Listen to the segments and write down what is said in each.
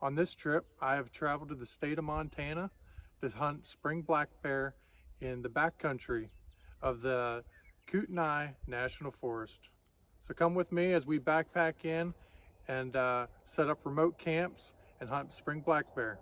On this trip, I have traveled to the state of Montana to hunt spring black bear in the backcountry of the Kootenai National Forest. So come with me as we backpack in and set up remote camps and hunt spring black bear.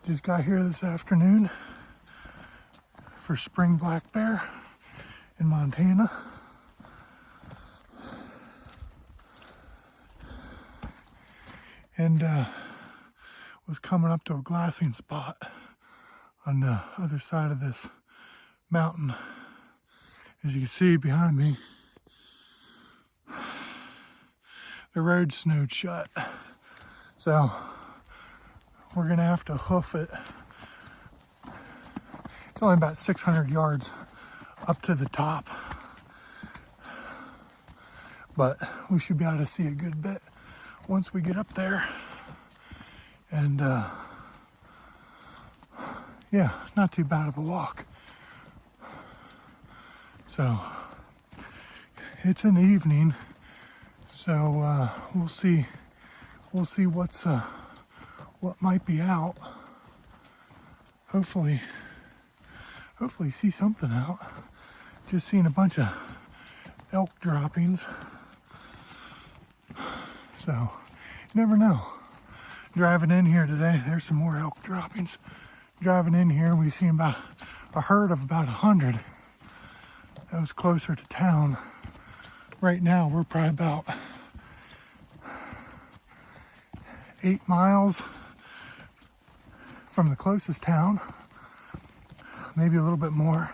Just got here this afternoon for spring black bear in Montana. And was coming up to a glassing spot on the other side of this mountain. As you can see behind me, the road snowed shut. So we're gonna have to hoof it. It's only about 600 yards up to the top, but we should be able to see a good bit once we get up there. And yeah, not too bad of a walk. So it's in the evening, so we'll see what might be out. Hopefully see something out. Just seen a bunch of elk droppings. So you never know. Driving in here today, there's some more elk droppings. Driving in here, we've seen about a herd of about 100. That was closer to town. Right now, we're probably about 8 miles from the closest town, maybe a little bit more,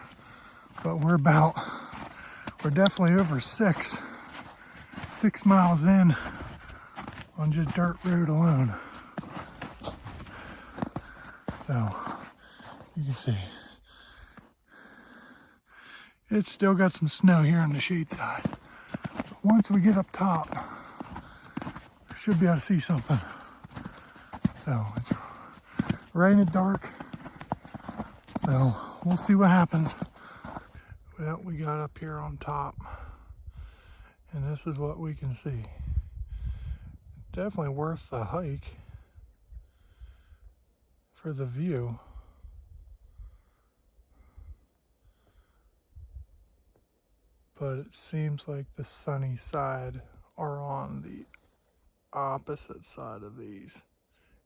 but we're definitely over 6 miles in on just dirt road alone. So you can see it's still got some snow here on the shade side. But once we get up top, we should be able to see something. So it's right in the dark. So we'll see what happens. Well, we got up here on top, and this is what we can see. Definitely worth the hike for the view. But it seems like the sunny side are on the opposite side of these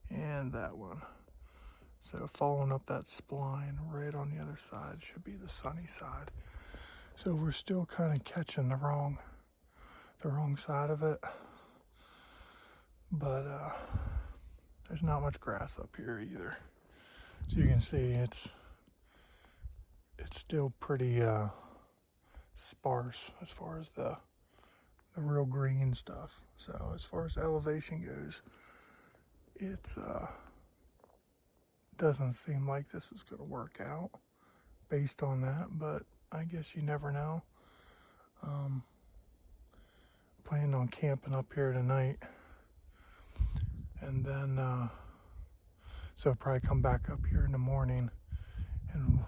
and that one. So following up that spline right on the other side should be the sunny side. So we're still kind of catching the wrong side of it. But there's not much grass up here either. So you can see it's still pretty sparse as far as the the real green stuff. So as far as elevation goes, it's doesn't seem like this is going to work out based on that, but I guess you never know. Planning on camping up here tonight, and then so probably come back up here in the morning and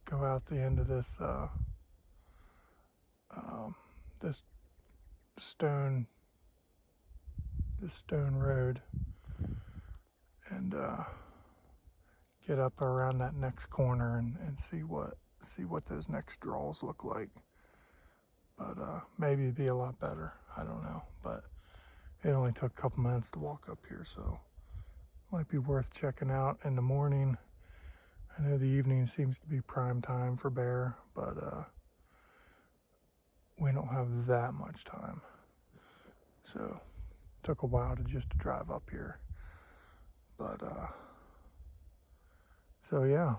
go out the end of this this stone road and get up around that next corner and see what those next draws look like. But maybe it'd be a lot better. I don't know. But it only took a couple minutes to walk up here, so might be worth checking out in the morning. I know the evening seems to be prime time for bear, but we don't have that much time. So it took a while to drive up here. But so yeah,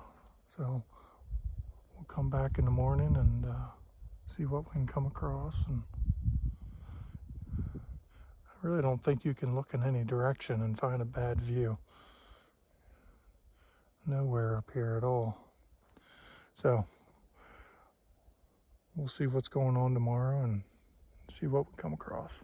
so we'll come back in the morning and see what we can come across. And I really don't think you can look in any direction and find a bad view. Nowhere up here at all. So we'll see what's going on tomorrow and see what we come across.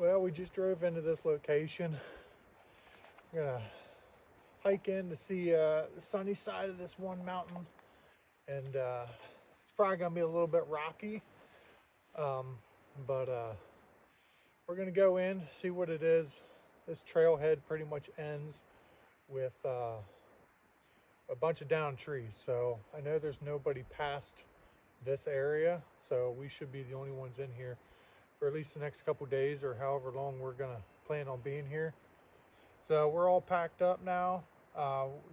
Well, we just drove into this location. We're gonna hike in to see the sunny side of this one mountain, and it's probably gonna be a little bit rocky, but we're gonna go in, see what it is. This trailhead pretty much ends with a bunch of downed trees, so I know there's nobody past this area, so we should be the only ones in here for at least the next couple days, or however long we're gonna plan on being here. So we're all packed up now.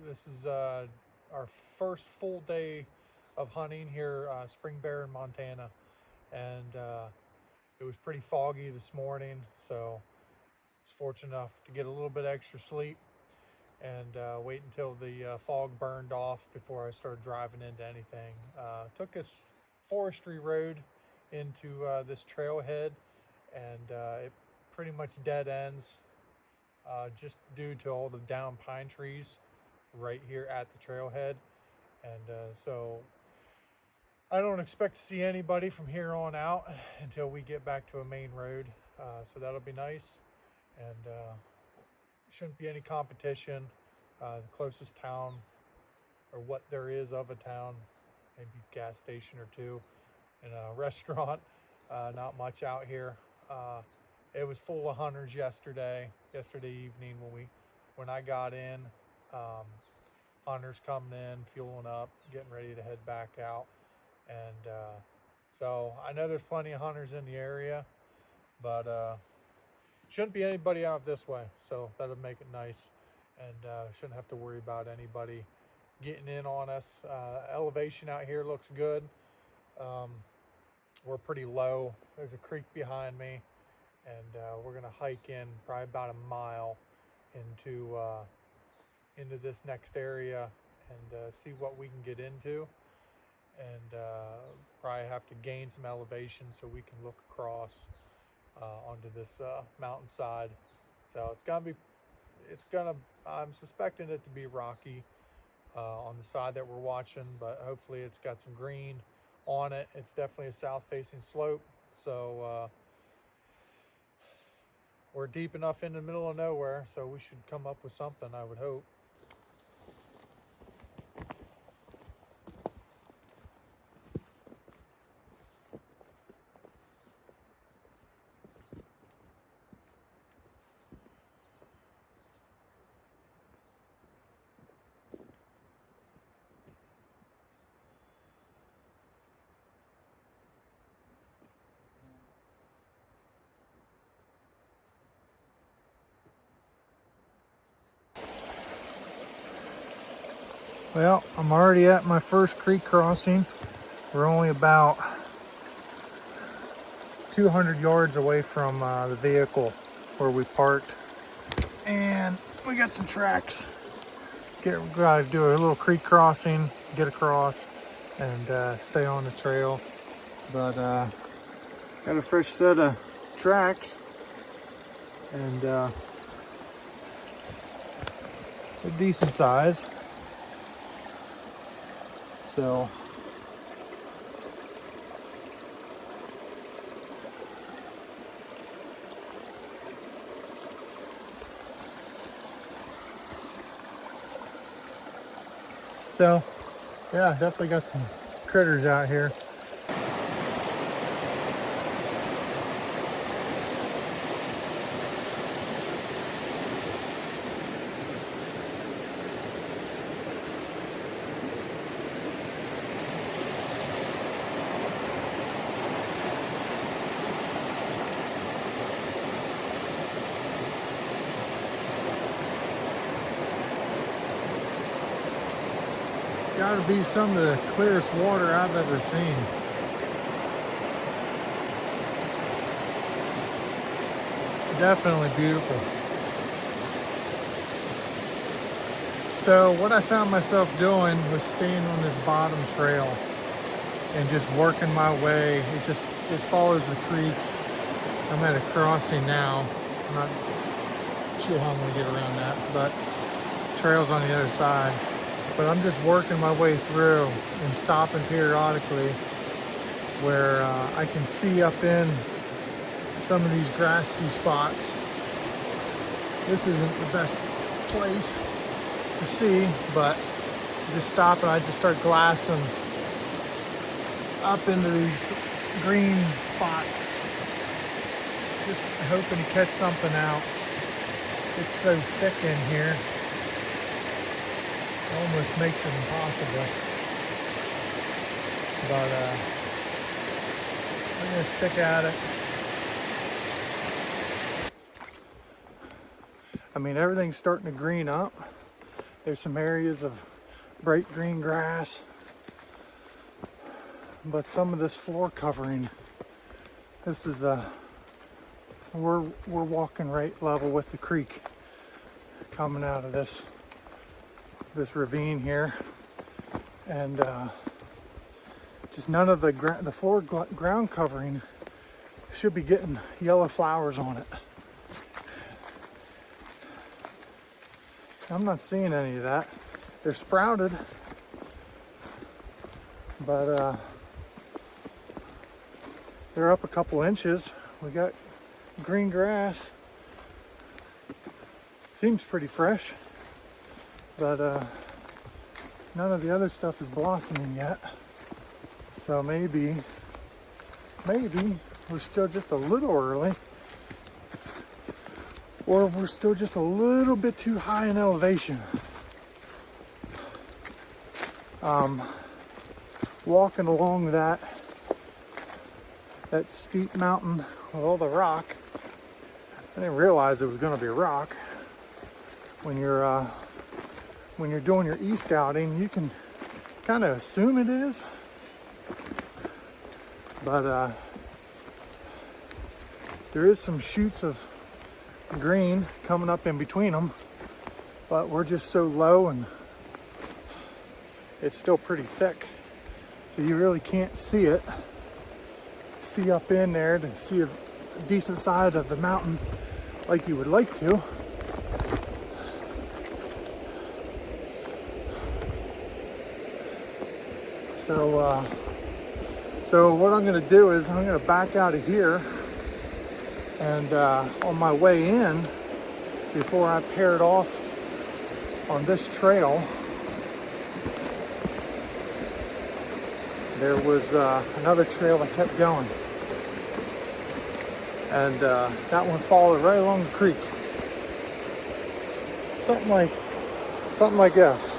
This is our first full day of hunting here, spring bear in Montana, and it was pretty foggy this morning, so I was fortunate enough to get a little bit extra sleep and wait until the fog burned off before I started driving into anything. Took us forestry road into this trailhead, and it pretty much dead ends just due to all the down pine trees right here at the trailhead. And so I don't expect to see anybody from here on out until we get back to a main road, so that'll be nice. And shouldn't be any competition. The closest town, or what there is of a town, maybe gas station or two, and a restaurant. Not much out here. It was full of hunters yesterday evening when I got in. Hunters coming in, fueling up, getting ready to head back out. And so I know there's plenty of hunters in the area, but shouldn't be anybody out this way, so that'll make it nice, and shouldn't have to worry about anybody getting in on us. Elevation out here looks good. We're pretty low. There's a creek behind me, and we're gonna hike in probably about a mile into this next area and see what we can get into, and probably have to gain some elevation so we can look across onto this mountainside. So I'm suspecting it to be rocky on the side that we're watching, but hopefully it's got some green on it. It's definitely a south facing slope, so we're deep enough in the middle of nowhere, so we should come up with something, I would hope. Well, I'm already at my first creek crossing. We're only about 200 yards away from the vehicle where we parked, and we got some tracks. We gotta do a little creek crossing, get across, and stay on the trail. But got a fresh set of tracks, and they're decent size. So yeah, definitely got some critters out here. Gotta be some of the clearest water I've ever seen. Definitely beautiful. So what I found myself doing was staying on this bottom trail and just working my way. It follows the creek. I'm at a crossing now. I'm not sure how I'm gonna get around that, but trail's on the other side. But I'm just working my way through and stopping periodically where I can see up in some of these grassy spots. This isn't the best place to see, but just stop and I just start glassing up into these green spots, just hoping to catch something out. It's so thick in here, it almost makes it impossible. But I'm gonna stick at it. I mean, everything's starting to green up. There's some areas of bright green grass, but some of this floor covering, this is we're walking right level with the creek coming out of this ravine here, and just none of the floor ground covering should be getting yellow flowers on it. I'm not seeing any of that. They're sprouted, but they're up a couple inches. We got green grass. Seems pretty fresh, but none of the other stuff is blossoming yet. So maybe we're still just a little early, or we're still just a little bit too high in elevation. Walking along that steep mountain with all the rock, I didn't realize it was going to be rock. When you're doing your e-scouting, you can kind of assume it is, but there is some shoots of green coming up in between them, but we're just so low and it's still pretty thick, so you really can't see it. See up in there to see a decent side of the mountain like you would like to. So what I'm going to do is I'm going to back out of here, and on my way in, before I paired off on this trail, there was another trail that kept going, and that one followed right along the creek, something like this.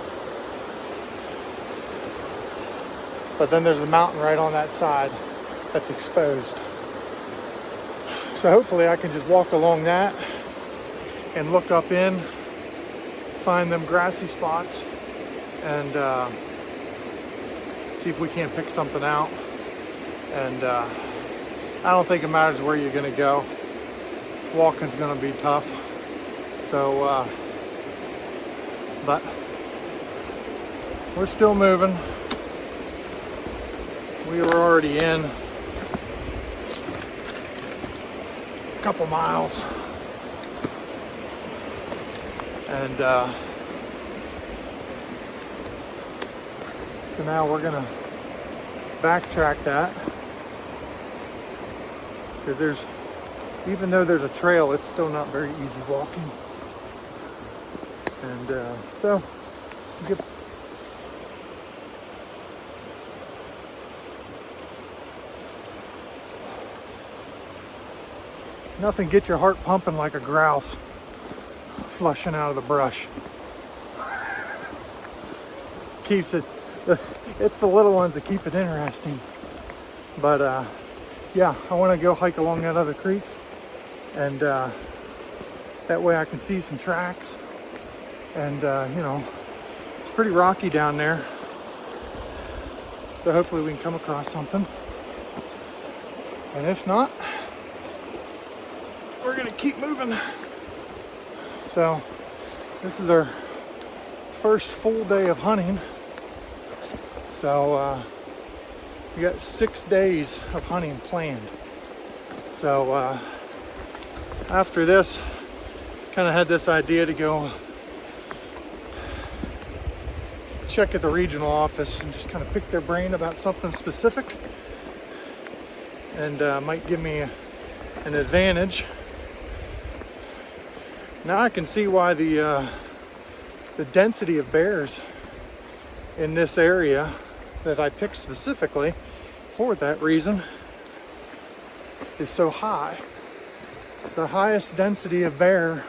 But then there's a mountain right on that side that's exposed. So hopefully I can just walk along that and look up in, find them grassy spots, and see if we can't pick something out. And I don't think it matters where you're gonna go. Walking's gonna be tough. So, but we're still moving. We were already in a couple miles, and so now we're gonna backtrack that, because even though there's a trail, it's still not very easy walking. And so nothing gets your heart pumping like a grouse flushing out of the brush. Keeps it, it's the little ones that keep it interesting. But yeah, I want to go hike along that other creek, and that way I can see some tracks. And you know, it's pretty rocky down there, so hopefully we can come across something. And if not, we're gonna keep moving. So this is our first full day of hunting. So we got 6 days of hunting planned. So after this, kind of had this idea to go check at the regional office and just kind of pick their brain about something specific, and might give me an advantage. Now I can see why the density of bears in this area that I picked specifically for that reason is so high. It's the highest density of bear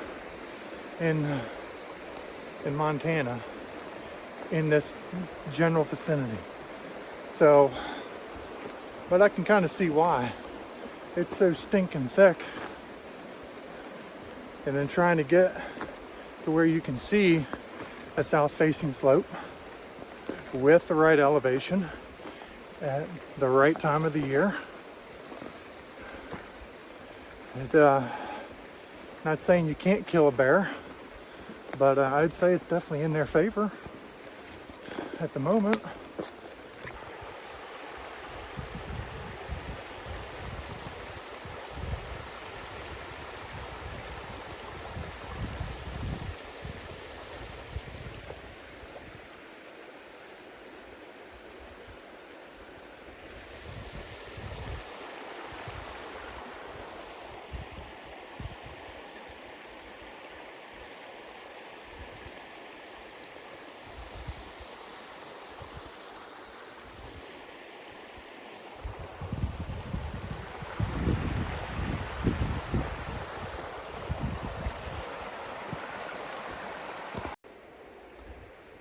in Montana in this general vicinity. So, but I can kind of see why. It's so stinking thick. And then trying to get to where you can see a south-facing slope with the right elevation at the right time of the year. And, not saying you can't kill a bear, but I'd say it's definitely in their favor at the moment.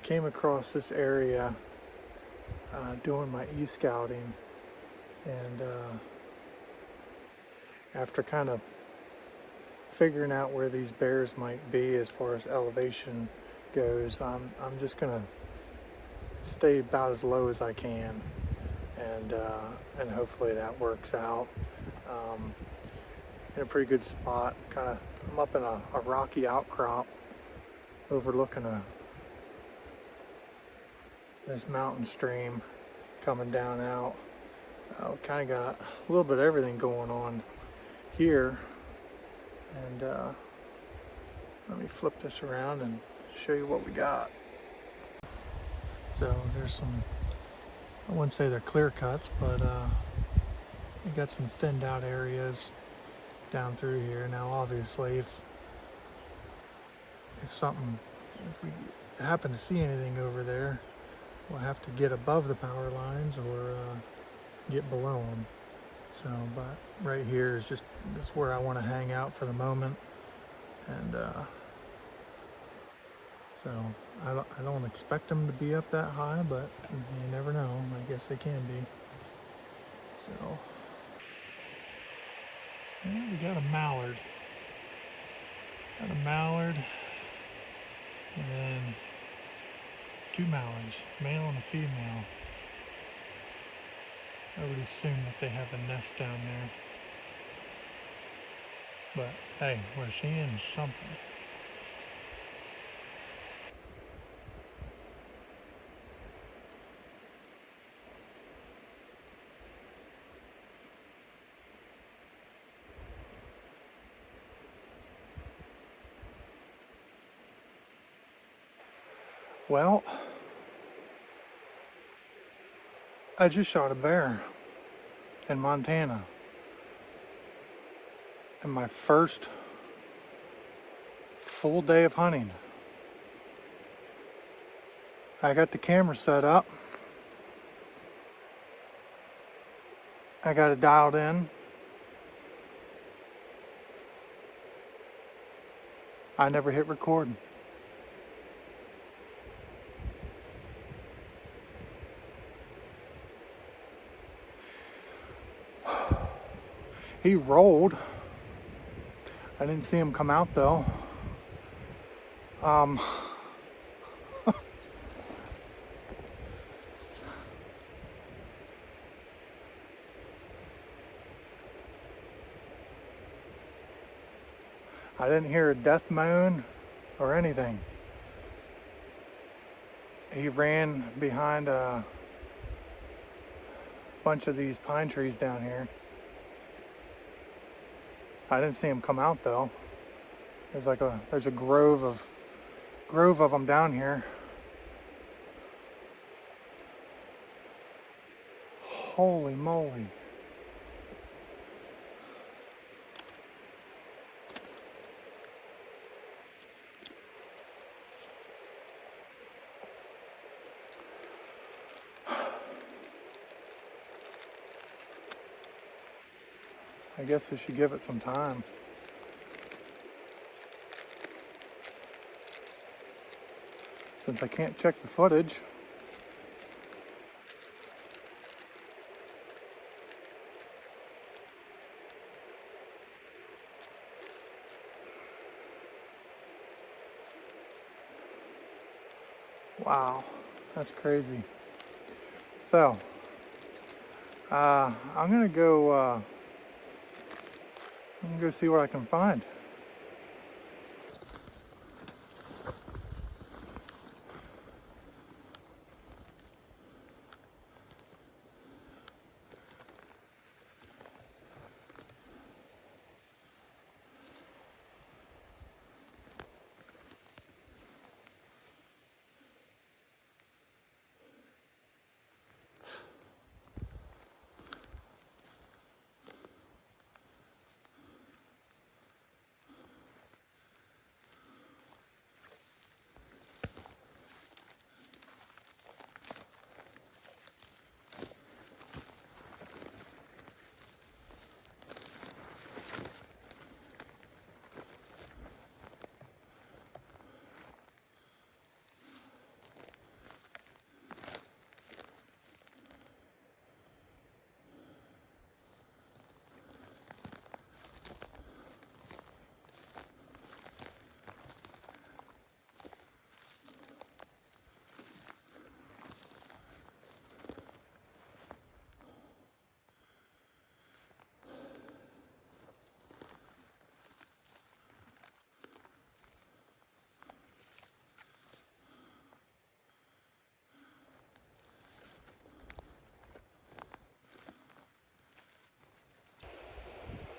Came across this area doing my e-scouting, and after kind of figuring out where these bears might be as far as elevation goes, I'm just gonna stay about as low as I can, and hopefully that works out. In a pretty good spot. I'm up in a rocky outcrop overlooking this mountain stream coming down out. Kind of got a little bit of everything going on here, and let me flip this around and show you what we got. So there's some, I wouldn't say they're clear cuts, but you got some thinned out areas down through here. Now obviously if we happen to see anything over there, we'll have to get above the power lines or get below them. So, but right here is just, that's where I want to hang out for the moment. And so I don't expect them to be up that high, but you never know. I guess they can be. So, yeah, we got a mallard. Got a mallard, and then two mallards, male and a female. I would assume that they have a nest down there. But hey, we're seeing something. Well, I just shot a bear in Montana. And my first full day of hunting. I got the camera set up. I got it dialed in. I never hit record. He rolled. I didn't see him come out though. I didn't hear a death moan or anything. He ran behind a bunch of these pine trees down here. I didn't see him come out though. There's a grove of them down here. Holy moly. I guess I should give it some time. Since I can't check the footage. Wow, that's crazy. So, I'm gonna go see what I can find.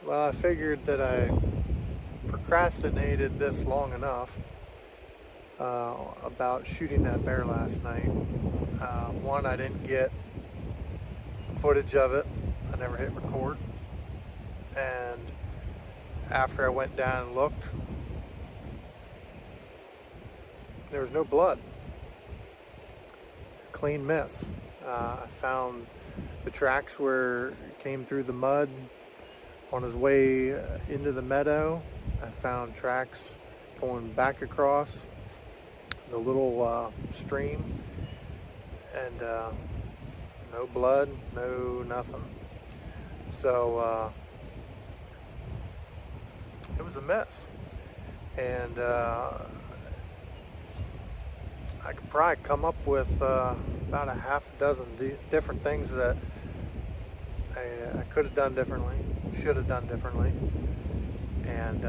Well, I figured that I procrastinated this long enough about shooting that bear last night. One, I didn't get footage of it. I never hit record. And after I went down and looked, there was no blood. Clean miss. I found the tracks where it came through the mud on his way into the meadow. I found tracks going back across the little stream, and no blood, no nothing. So it was a mess, and I could probably come up with about a half a dozen different things that I could have done differently, should have done differently, and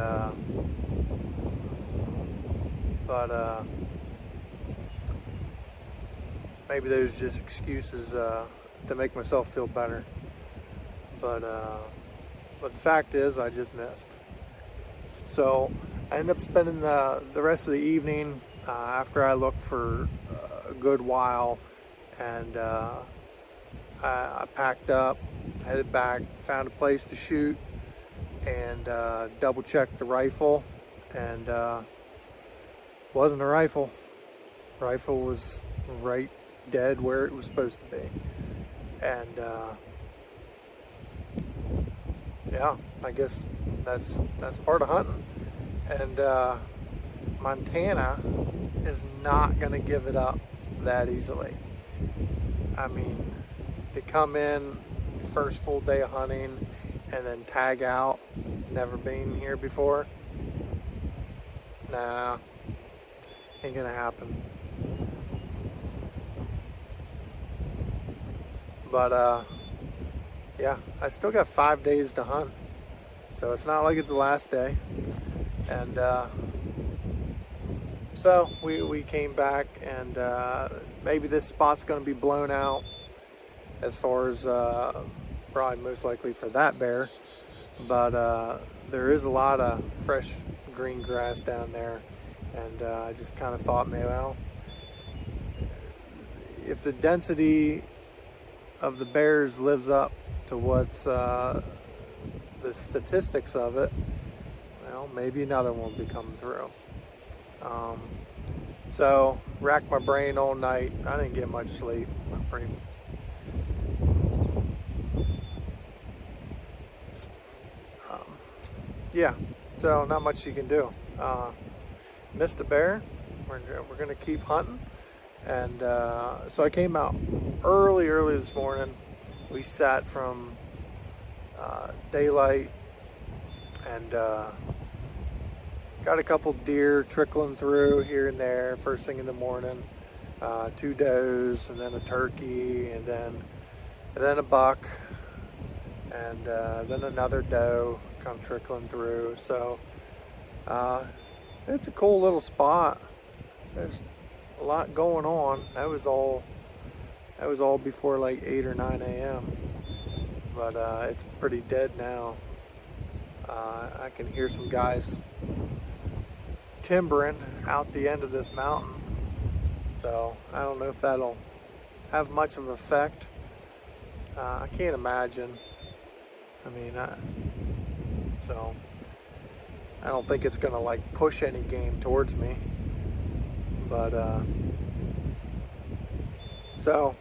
but maybe those just excuses to make myself feel better. But the fact is, I just missed. So I ended up spending the rest of the evening after I looked for a good while, and I packed up, headed back, found a place to shoot, and double checked the rifle, and wasn't a rifle. Rifle was right dead where it was supposed to be. And yeah, I guess that's part of hunting. And Montana is not gonna give it up that easily. I mean, to come in first full day of hunting and then tag out, never been here before, nah, ain't gonna happen. But yeah, I still got 5 days to hunt, so it's not like it's the last day. And so we came back, and maybe this spot's going to be blown out as far as probably most likely for that bear, but there is a lot of fresh green grass down there, and I just kind of thought, maybe, well, if the density of the bears lives up to what's the statistics of it, well, maybe another one will be coming through. So racked my brain all night. I didn't get much sleep. yeah, so not much you can do. Missed a bear. We're gonna keep hunting, and so I came out early this morning. We sat from daylight and got a couple deer trickling through here and there first thing in the morning. Two does, and then a turkey, and then a buck, and then another doe come trickling through. So it's a cool little spot. There's a lot going on. That was all before like 8 or 9 a.m. But it's pretty dead now. I can hear some guys timbering out the end of this mountain. So I don't know if that'll have much of an effect. I can't imagine. I mean, so I don't think it's gonna like push any game towards me. But so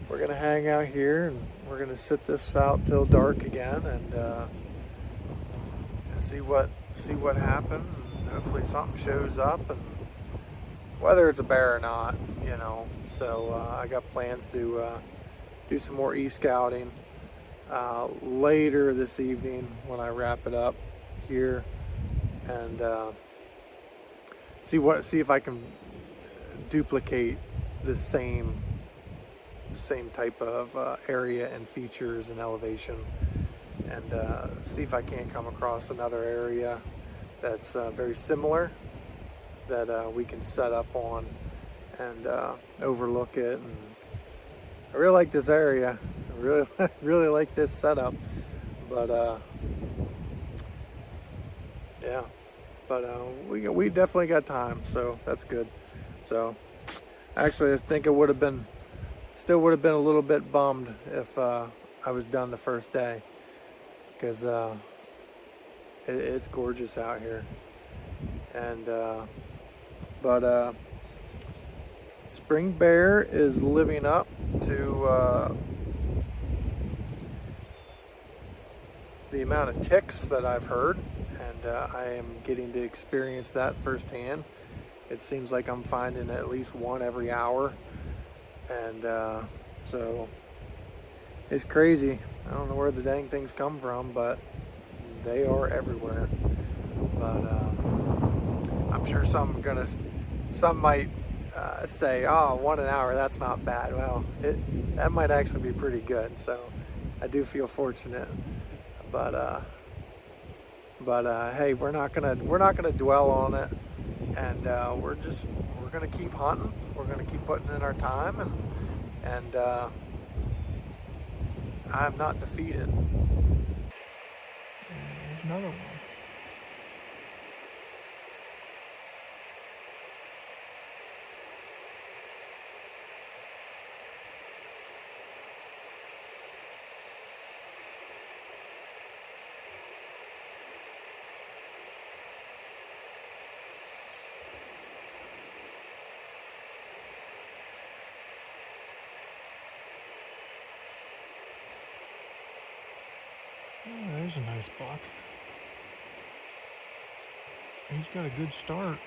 we're gonna hang out here and we're gonna sit this out till dark again and see what happens, and hopefully something shows up, and whether it's a bear or not, you know. So I got plans to do some more e-scouting later this evening when I wrap it up here, and see if I can duplicate the same type of area and features and elevation, and see if I can't come across another area that's very similar that we can set up on and overlook it. And I really like this area. I really really like this setup, but yeah, but we definitely got time, so that's good. So actually, I think it still would have been a little bit bummed if I was done the first day, because it's gorgeous out here, and but spring bear is living up to the amount of ticks that I've heard, and I am getting to experience that firsthand. It seems like I'm finding at least one every hour, and so it's crazy. I don't know where the dang things come from, but they are everywhere. But I'm sure some might say, "Oh, one an hour, that's not bad." Well, that might actually be pretty good. So I do feel fortunate, but hey, we're not gonna dwell on it, and we're gonna keep hunting. We're gonna keep putting in our time, and I'm not defeated. And there's another one. Oh, there's a nice buck. He's got a good start.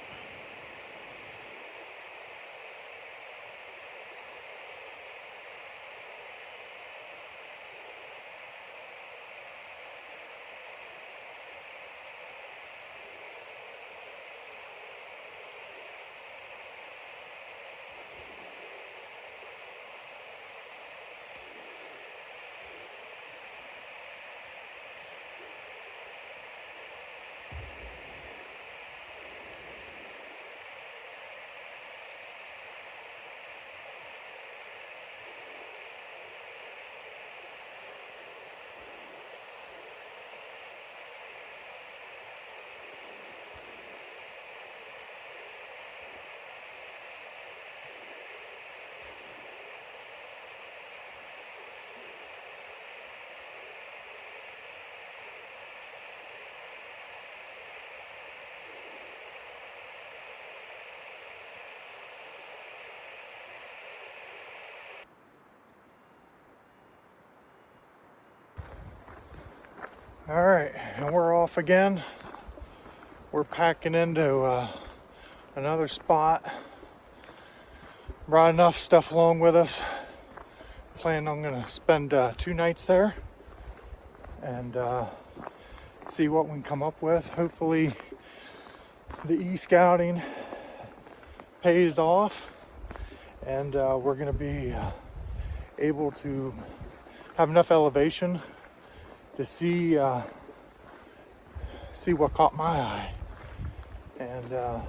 All right, and we're off again. We're packing into another spot. Brought enough stuff along with us. Plan I'm gonna spend 2 nights there and see what we can come up with. Hopefully the e-scouting pays off and we're gonna be able to have enough elevation to see what caught my eye. And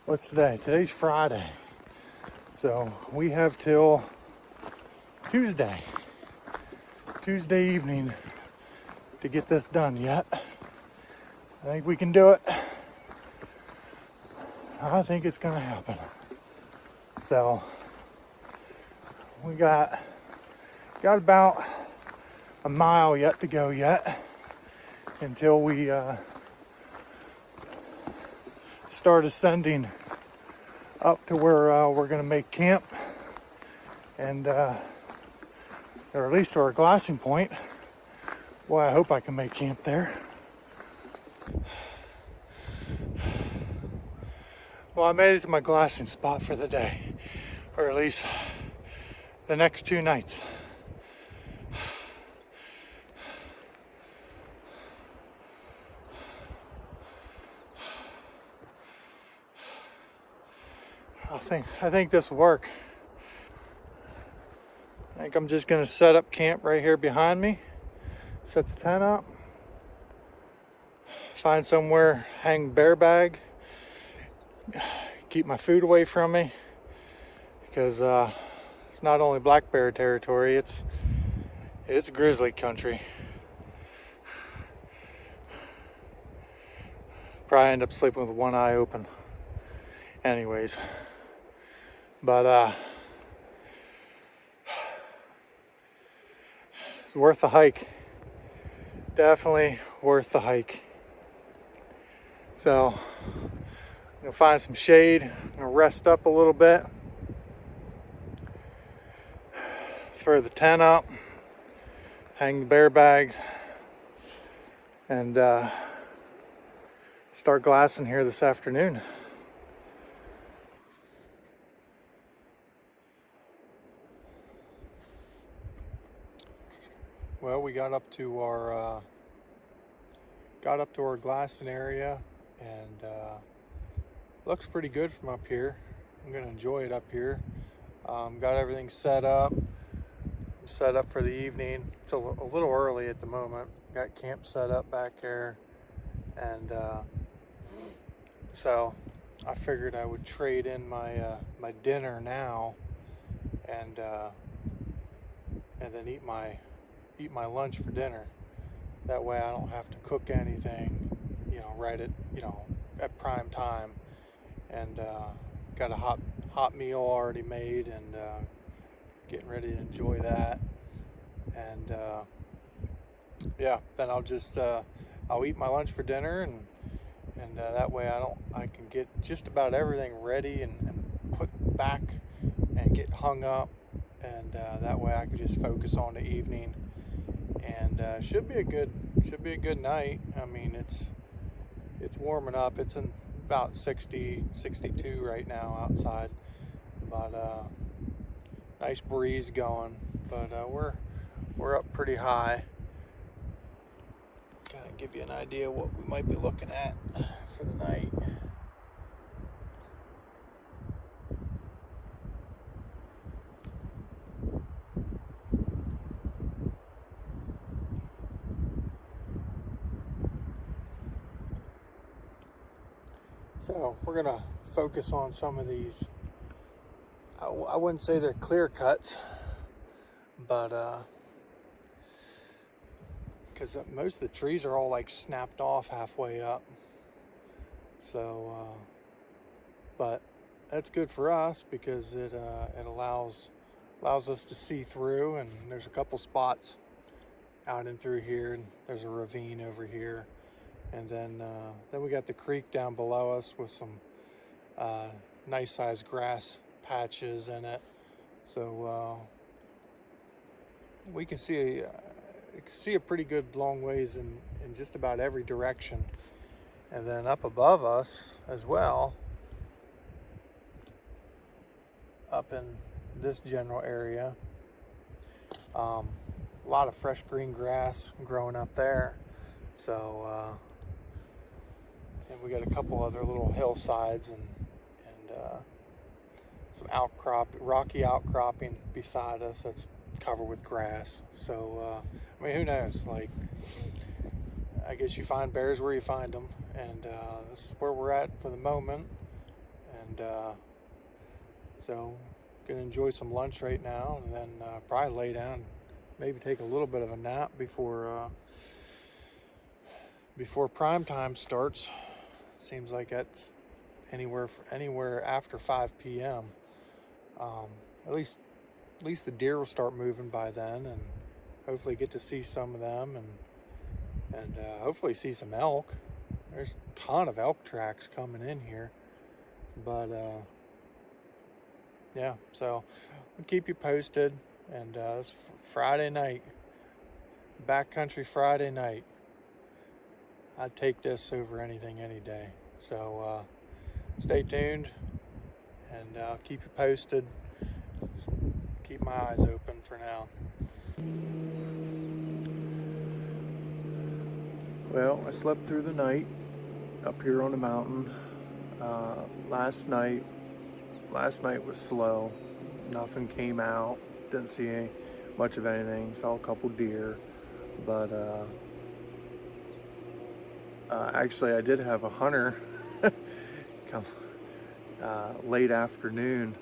what's today? Today's Friday. So we have till Tuesday evening to get this done yet. I think we can do it. I think it's gonna happen. So we got about a mile yet to go yet until we start ascending up to where we're gonna make camp and or at least to our glassing point. Boy, I hope I can make camp there. Well, I made it to my glassing spot for the day, or at least the next 2 nights. I think this will work. I think I'm just gonna set up camp right here behind me, set the tent up, find somewhere, hang bear bag, keep my food away from me, because it's not only black bear territory, it's grizzly country. Probably end up sleeping with one eye open. Anyways, but it's worth the hike. Definitely worth the hike. So I'm gonna find some shade. I'm gonna rest up a little bit. Throw the tent up, hang the bear bags, and start glassing here this afternoon. Well, we got up to our glassing area, and looks pretty good from up here. I'm gonna enjoy it up here. Got everything set up for the evening. It's a little early at the moment. Got camp set up back there, and so I figured I would trade in my my dinner now, and then eat my lunch for dinner. That way I don't have to cook anything, right at prime time, and got a hot meal already made, and getting ready to enjoy that. And yeah, then I'll eat my lunch for dinner, and that way I can get just about everything ready and put back and get hung up, and that way I can just focus on the evening. And should be a good night. I mean, it's warming up. It's in about 60, 62 right now outside, but nice breeze going. But we're up pretty high. Kind of give you an idea what we might be looking at for the night. So we're gonna focus on some of these. I wouldn't say they're clear cuts, but because most of the trees are all like snapped off halfway up. So, but that's good for us because it allows us to see through. And there's a couple spots out and through here, and there's a ravine over here, and then we got the creek down below us with some nice sized grass patches in it. So we can see a pretty good long ways in just about every direction. And then up above us as well, up in this general area, a lot of fresh green grass growing up there. So, and we got a couple other little hillsides and some rocky outcropping beside us that's covered with grass. So, I mean, who knows? Like, I guess you find bears where you find them, and this is where we're at for the moment. And so, gonna enjoy some lunch right now, and then probably lay down, maybe take a little bit of a nap before prime time starts. Seems like that's anywhere after 5 p.m. At least the deer will start moving by then, and hopefully get to see some of them, and hopefully see some elk. There's a ton of elk tracks coming in here, but yeah. So I'll keep you posted. And it's Friday night, backcountry Friday night. I'd take this over anything any day. So stay tuned, and I'll keep you posted. Just keep my eyes open for now. Well, I slept through the night up here on the mountain. Last night was slow. Nothing came out. Didn't see much of anything. Saw a couple deer, but actually I did have a hunter come late afternoon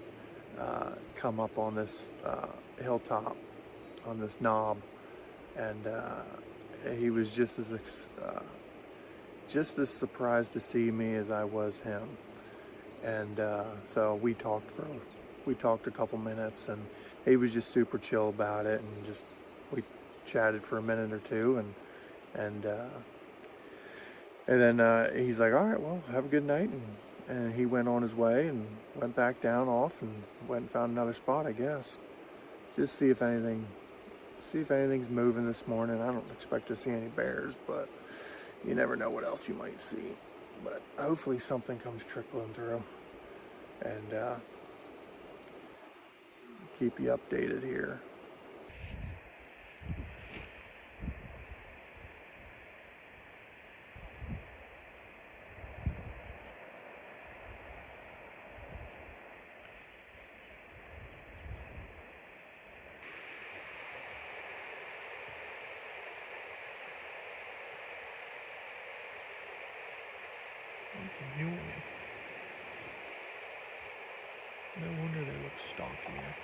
come up on this hilltop, on this knob, and he was just as surprised to see me as I was him. And so we talked a couple minutes, and he was just super chill about it, and just we chatted for a minute or two, and then he's like, all right, well, have a good night, and he went on his way and went back down off and went and found another spot, I guess. Just see if anything's moving this morning. I don't expect to see any bears, but you never know what else you might see. But hopefully something comes trickling through, and keep you updated here. It's a muley. No wonder they look stockier.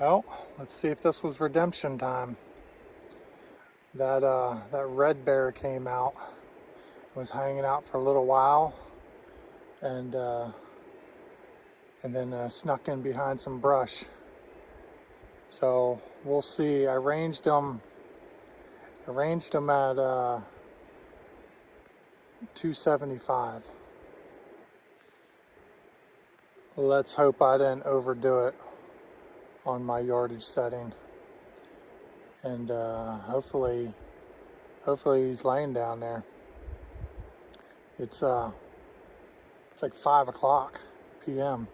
Well, let's see if this was redemption time. That red bear came out, was hanging out for a little while, and then snuck in behind some brush. So we'll see. I ranged him at 275. Let's hope I didn't overdo it on my yardage setting, and hopefully he's laying down there. It's like 5 o'clock p.m.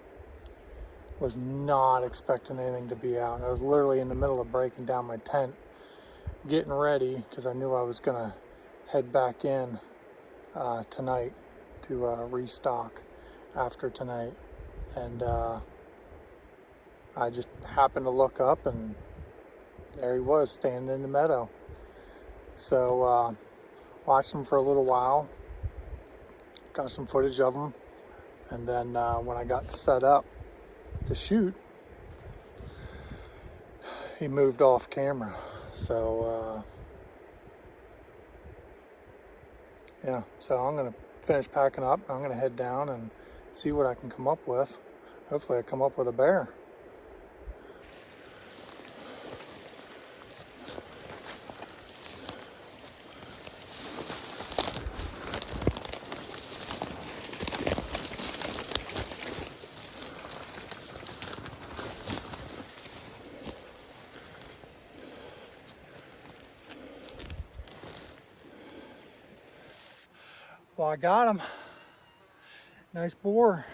Was not expecting anything to be out. I was literally in the middle of breaking down my tent, getting ready, because I knew I was gonna head back in tonight to restock after tonight. And I just happened to look up, and there he was standing in the meadow. So watched him for a little while, got some footage of him, and then when I got set up to shoot, he moved off camera. So yeah, so I'm gonna finish packing up. I'm gonna head down and see what I can come up with. Hopefully I come up with a bear. Well, I got him. Nice boar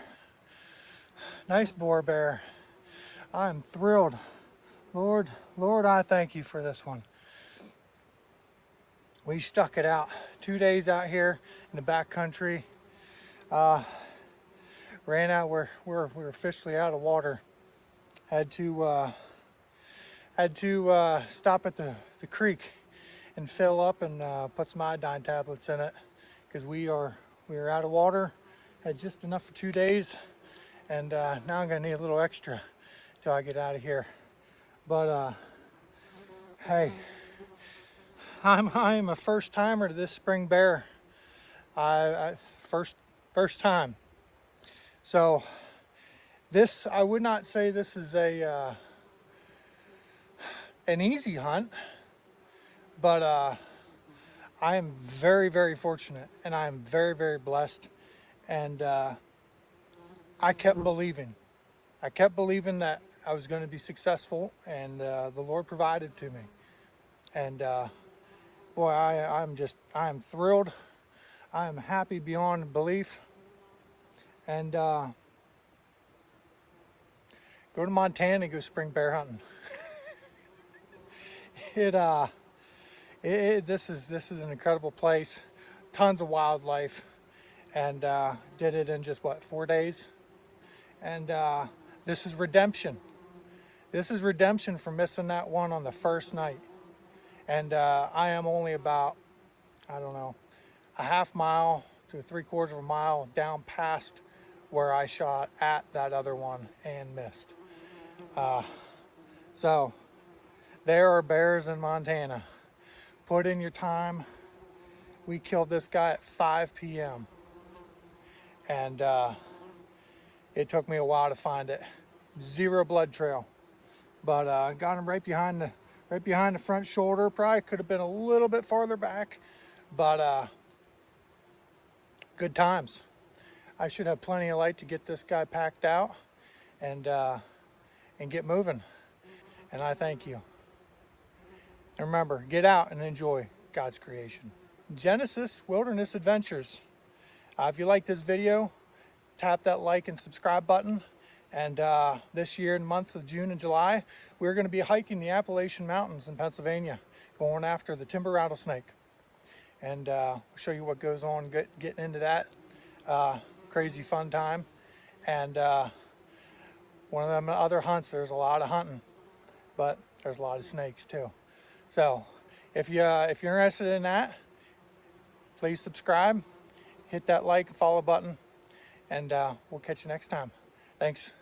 bear. I'm thrilled. Lord, I thank you for this one. We stuck it out 2 days out here in the back country. Ran out, we're officially out of water. Had to stop at the creek and fill up and put some iodine tablets in it, because we were out of water. Had just enough for 2 days, and now I'm gonna need a little extra till I get out of here. But hey, I'm a first timer to this spring bear. First time. So this, I would not say this is an easy hunt, but I am very, very fortunate, and I am very, very blessed. And I kept believing. I kept believing that I was going to be successful, and the Lord provided to me. And boy, I am thrilled. I am happy beyond belief. And go to Montana and go spring bear hunting. This is an incredible place. Tons of wildlife, and did it in just 4 days. And this is redemption. This is redemption for missing that one on the first night. And I am only about, I don't know, a half mile to 3/4 of a mile down past where I shot at that other one and missed. So there are bears in Montana. Put in your time. We killed this guy at 5 p.m. and it took me a while to find it. Zero blood trail, but got him right behind the front shoulder. Probably could have been a little bit farther back, but good times. I should have plenty of light to get this guy packed out and get moving. And I thank you. And remember, get out and enjoy God's creation. Genesis Wilderness Adventures. If you like this video, tap that like and subscribe button. And this year, in months of June and July, we're going to be hiking the Appalachian Mountains in Pennsylvania, going after the timber rattlesnake. And we'll show you what goes on getting into that crazy fun time. And one of them other hunts, there's a lot of hunting, but there's a lot of snakes too. So if you're interested in that, please subscribe, hit that like and follow button, and we'll catch you next time. Thanks.